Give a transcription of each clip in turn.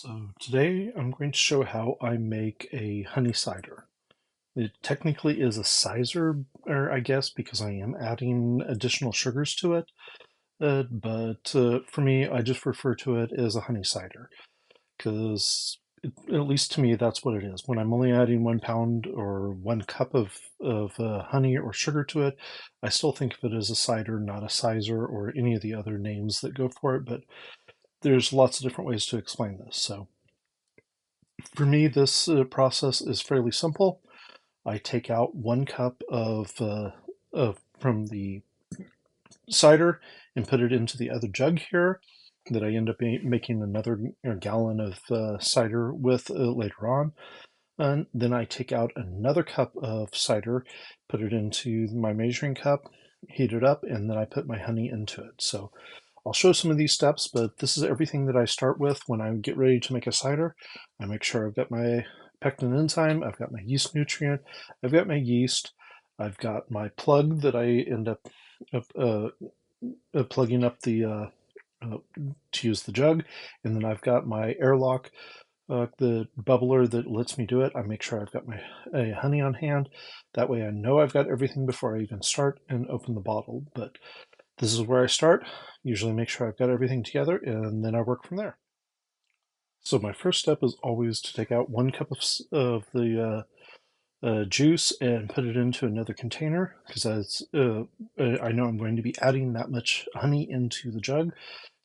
So today I'm going to show how I make a honey cider. It technically is a sizer, or I guess, because I am adding additional sugars to it. But for me, I just refer to it as a honey cider because, at least to me, that's what it is. When I'm only adding 1 pound or 1 cup of honey or sugar to it, I still think of it as a cider, not a sizer or any of the other names that go for it. But there's lots of different ways to explain this. So for me, this process is fairly simple. I take out 1 cup from the cider and put it into the other jug here that I end up making another gallon of cider with later on. And then I take out another cup of cider, put it into my measuring cup, heat it up, and then I put my honey into it. So I'll show some of these steps, but this is everything that I start with when I get ready to make a cider. I make sure I've got my pectin enzyme, I've got my yeast nutrient, I've got my yeast, I've got my plug that I end up uh, plugging up uh, to use the jug, and then I've got my airlock, the bubbler that lets me do it. I make sure I've got my honey on hand. That way I know I've got everything before I even start and open the bottle. But this is where I start. Usually make sure I've got everything together, and then I work from there. So my first step is always to take out 1 cup of the juice and put it into another container because I know I'm going to be adding that much honey into the jug.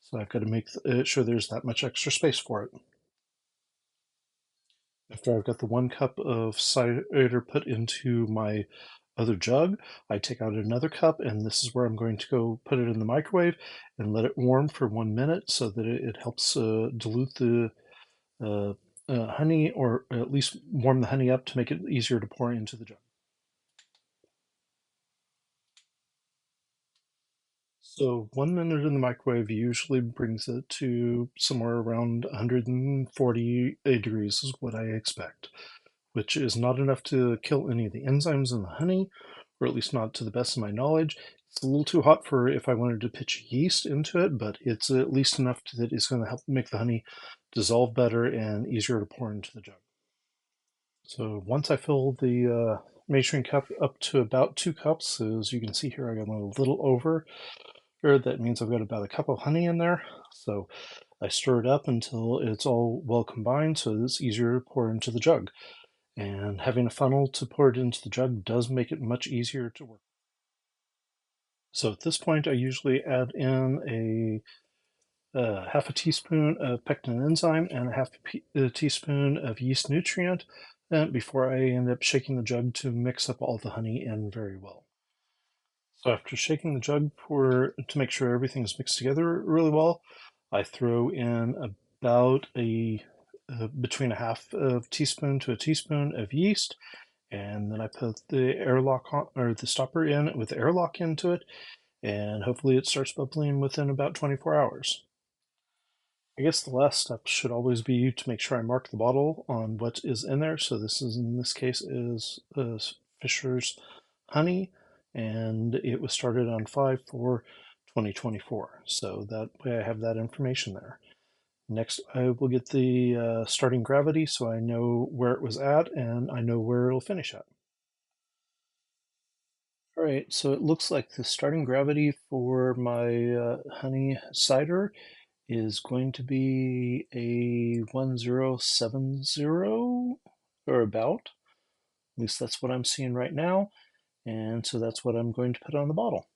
So I've got to make sure there's that much extra space for it. After I've got the 1 cup of cider put into my other jug, I take out another cup, and this is where I'm going to go put it in the microwave and let it warm for 1 minute so that it helps dilute the uh, honey, or at least warm the honey up to make it easier to pour into the jug. So 1 minute in the microwave usually brings it to somewhere around 140 degrees is what I expect, which is not enough to kill any of the enzymes in the honey, or at least not to the best of my knowledge. It's a little too hot for if I wanted to pitch yeast into it, but it's at least enough that it's going to help make the honey dissolve better and easier to pour into the jug. So once I fill the measuring cup up to about 2 cups, as you can see here, I got a little over. That means I've got about a cup of honey in there. So I stir it up until it's all well combined so it's easier to pour into the jug. And having a funnel to pour it into the jug does make it much easier to work. So at this point, I usually add in a half a teaspoon of pectin enzyme and a teaspoon of yeast nutrient before I end up shaking the jug to mix up all the honey in very well. So after shaking the jug to make sure everything is mixed together really well, I throw in about between a half of teaspoon to a teaspoon of yeast, and then I put the airlock on, or the stopper in with the airlock into it, and hopefully it starts bubbling within about 24 hours. I guess the last step should always be to make sure I mark the bottle on what is in there. So in this case is Fisher's honey, and it was started on 5/4/2024. So that way I have that information there. Next, I will get the starting gravity so I know where it was at and I know where it'll finish at. All right, so it looks like the starting gravity for my honey cider is going to be a 1070 or about. At least that's what I'm seeing right now. And so that's what I'm going to put on the bottle.